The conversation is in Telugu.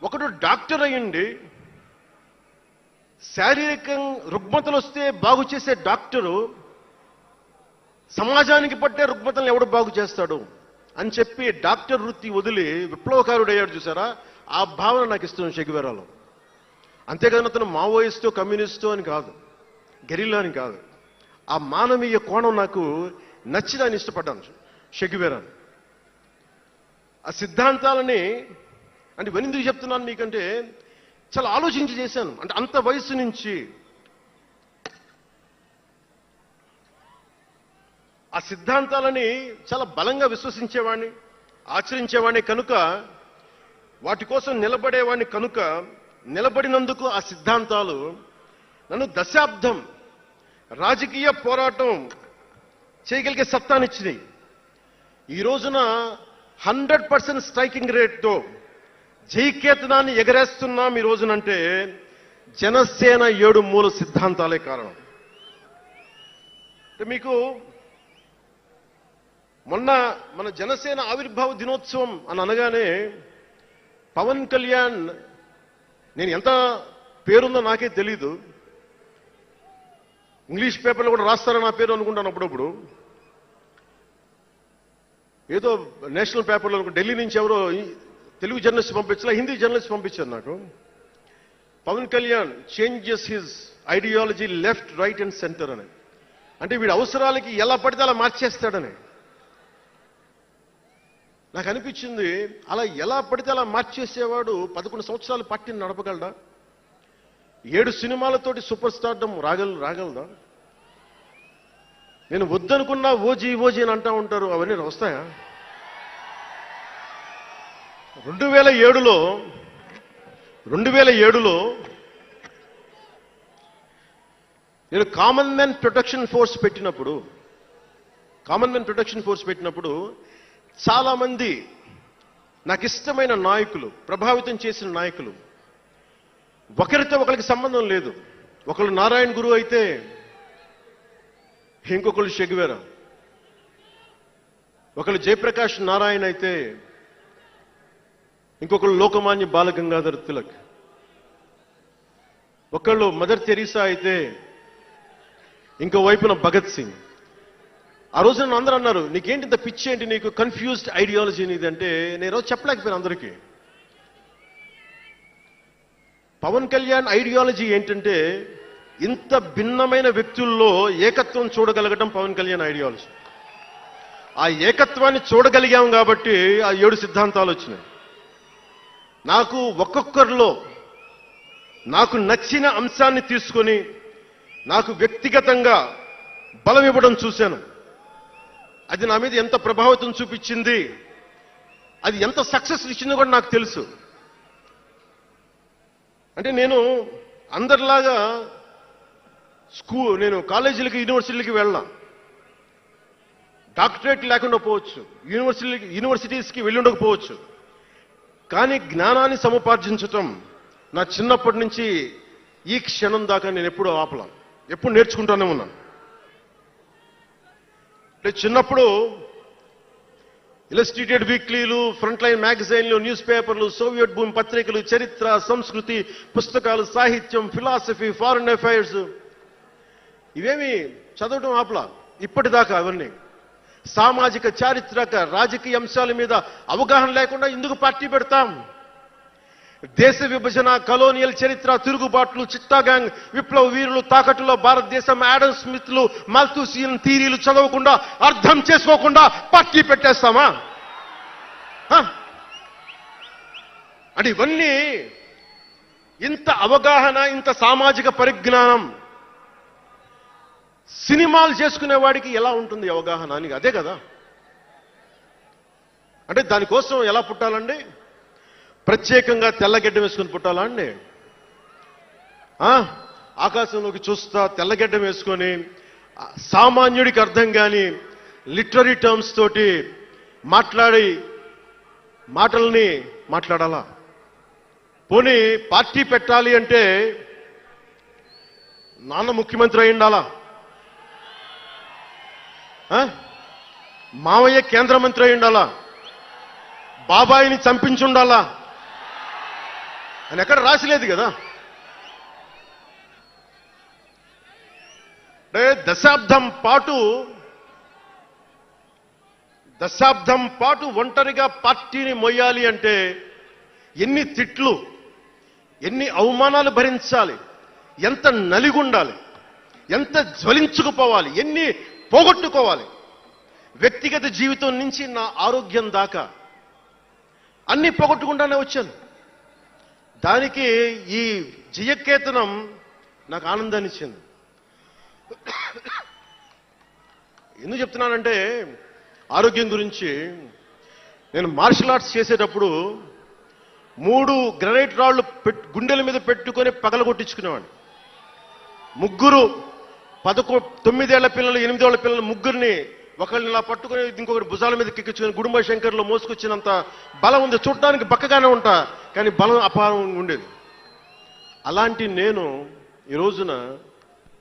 ఒకడు డాక్టర్ అయ్యండి శారీరక రుగ్మతలు వస్తే బాగు చేసే డాక్టరు సమాజానికి పట్టే రుగ్మతలను ఎవడు బాగు చేస్తాడు అని చెప్పి డాక్టర్ వృత్తి వదిలి విప్లవకారుడు అయ్యాడు చూసారా, ఆ భావన నాకు ఇస్తుంది షెగువేరాలో. అంతేకాని అతను మావోయిస్టో కమ్యూనిస్టో అని కాదు, గెరిల్లా అని కాదు. ఆ మానవీయ కోణం నాకు నచ్చి దాన్ని ఇష్టపడ్డాను షెగువేరాను. ఆ సిద్ధాంతాలని అంటే ఎందుకు చెప్తున్నాను మీకంటే చాలా ఆలోచించి చేశాను. అంటే అంత వయసు నుంచి ఆ సిద్ధాంతాలని చాలా బలంగా విశ్వసించేవాడిని, ఆచరించేవాడిని కనుక, వాటి కోసం నిలబడేవాడిని కనుక, నిలబడినందుకు ఆ సిద్ధాంతాలు నన్ను దశాబ్దం రాజకీయ పోరాటం చేయగలిగే సత్తానిచ్చినాయి. ఈ రోజున 100% స్ట్రైకింగ్ రేట్తో జైకేతనాన్ని ఎగరేస్తున్నాం ఈ రోజునంటే జనసేన 7 మూల సిద్ధాంతాలే కారణం. అంటే మీకు మొన్న మన జనసేన ఆవిర్భావ దినోత్సవం అని అనగానే పవన్ కళ్యాణ్, నేను ఎంత పేరుందో నాకే తెలీదు, ఇంగ్లీష్ పేపర్లో కూడా రాస్తారని నా పేరు అనుకుంటాను అప్పుడప్పుడు. ఏదో నేషనల్ పేపర్లో ఢిల్లీ నుంచి ఎవరో తెలుగు జర్నలిస్ట్ పంపించారు, హిందీ జర్నలిస్ట్ పంపించారు నాకు. Pawan Kalyan changes his ideology left right and centre అని. అంటే వీడి అవసరాలకి ఎలా పడితే అలా మార్చేస్తాడని నాకు అనిపించింది. అలా ఎలా పడితే అలా మార్చేసేవాడు 11 సంవత్సరాలు పార్టీని నడపగలడా? 7 సినిమాలతోటి సూపర్ స్టార్డమ్ రాగలదా? నేను వద్దనుకున్నా ఓజీ అని అంటా ఉంటారు, అవన్నీ వస్తాయా? 2007లో నేను కామన్ మ్యాన్ ప్రొటెక్షన్ ఫోర్స్ పెట్టినప్పుడు చాలా మంది నాకు ఇష్టమైన నాయకులు, ప్రభావితం చేసిన నాయకులు, ఒకరితో ఒకరికి సంబంధం లేదు. ఒకళ్ళు నారాయణ గురు అయితే ఇంకొకళ్ళు షెగువేరా, ఒకళ్ళు జయప్రకాష్ నారాయణ అయితే ఇంకొకళ్ళు లోకమాన్య బాలగంగాధర్ తిలక్, ఒకళ్ళు మదర్ తెరీసా అయితే ఇంకో వైపున భగత్ సింగ్. ఆ రోజు నన్ను అందరూ అన్నారు, నీకేంటి ఇంత పిచ్చి ఏంటి, నీకు కన్ఫ్యూజ్డ్ ఐడియాలజీ నీది అంటే నేను రోజు చెప్పలేకపోయాను అందరికీ. పవన్ కళ్యాణ్ ఐడియాలజీ ఏంటంటే ఇంత భిన్నమైన వ్యక్తుల్లో ఏకత్వం చూడగలగడం పవన్ కళ్యాణ్ ఐడియాలజీ. ఆ ఏకత్వాన్ని చూడగలిగాం కాబట్టి ఆ 7 సిద్ధాంతాలు వచ్చినాయి. నాకు ఒక్కొక్కరిలో నాకు నచ్చిన అంశాన్ని తీసుకొని నాకు వ్యక్తిగతంగా బలం ఇవ్వడం చూశాను. అది నా మీద ఎంత ప్రభావితం చూపించింది, అది ఎంత సక్సెస్ ఇచ్చిందో కూడా నాకు తెలుసు. అంటే నేను అందరిలాగా నేను కాలేజీలకి యూనివర్సిటీలకి వెళ్ళా, డాక్టరేట్ లేకుండా పోవచ్చు, యూనివర్సిటీస్కి వెళ్ళి ఉండకపోవచ్చు, కానీ జ్ఞానాన్ని సముపార్జించటం నా చిన్నప్పటి నుంచి ఈ క్షణం దాకా నేను ఎప్పుడూ ఆపలా, ఎప్పుడు నేర్చుకుంటానే ఉన్నాను. అంటే చిన్నప్పుడు ఇలస్ట్రేటెడ్ వీక్లీలు, ఫ్రంట్ లైన్ మ్యాగజైన్లు, న్యూస్ పేపర్లు, సోవియట్ భూమి పత్రికలు, చరిత్ర, సంస్కృతి పుస్తకాలు, సాహిత్యం, ఫిలాసఫీ, ఫారిన్ అఫైర్స్ ఇవేమి చదవటం ఆపలా ఇప్పటిదాకా. అవన్నీ సామాజిక, చారిత్రక, రాజకీయ అంశాల మీద అవగాహన లేకుండా ఎందుకు పార్టీ పెడతాం? దేశ విభజన, కలోనియల్ చరిత్ర, తిరుగుబాట్లు, చిట్టాగాంగ్, విప్లవ వీరులు, తాకట్టులో భారతదేశం, యాడమ్ స్మిత్లు, మాల్థూసియన్ థీరీలు చదవకుండా, అర్థం చేసుకోకుండా పార్టీ పెట్టేస్తామా? అంటే ఇవన్నీ ఇంత అవగాహన, ఇంత సామాజిక పరిజ్ఞానం సినిమాలు చేసుకునే వాడికి ఎలా ఉంటుంది అవగాహన అని? అదే కదా. అంటే దానికోసం ఎలా పుట్టాలండి? ప్రత్యేకంగా తెల్లగడ్డం వేసుకుని పుట్టాలా అండి? ఆకాశంలోకి చూస్తా తెల్లగడ్డం వేసుకొని సామాన్యుడికి అర్థం కాని లిటరరీ టర్మ్స్ తోటి మాటల్ని మాట్లాడాలా? పోనీ పార్టీ పెట్టాలి అంటే నాన్న ముఖ్యమంత్రి అయి ఉండాలా? మావయ్య కేంద్ర మంత్రి అయి ఉండాలా? బాబాయిని చంపించుండాలా? అని ఎక్కడ రాసిలేదు కదా. అంటే దశాబ్దం పాటు ఒంటరిగా పార్టీని మొయ్యాలి అంటే ఎన్ని తిట్లు, ఎన్ని అవమానాలు భరించాలి, ఎంత నలిగుండాలి, ఎంత జ్వలించుకుపోవాలి, ఎన్ని పోగొట్టుకోవాలి. వ్యక్తిగత జీవితం నుంచి నా ఆరోగ్యం దాకా అన్ని పోగొట్టుకుంటానే వచ్చాను. దానికి ఈ జయకేతనం నాకు ఆనందాన్ని ఇచ్చింది. ఎందుకు చెప్తున్నానంటే ఆరోగ్యం గురించి, నేను మార్షల్ ఆర్ట్స్ చేసేటప్పుడు 3 గ్రనైట్ రాళ్లు గుండెల మీద పెట్టుకొని పగలగొట్టించుకునేవాడిని. 3 9 ఏళ్ల పిల్లలు, 8 ఏళ్ల పిల్లలు ముగ్గురిని ఒకళ్ళని ఇలా పట్టుకుని ఇంకొకటి భుజాల మీద కెక్కించుకొని గుడుంబ శంకర్లో మోసుకొచ్చినంత బలం ఉంది. చూడటానికి బక్కగానే ఉంటా, కానీ బలం అపారం ఉండేది. అలాంటి నేను ఈ రోజున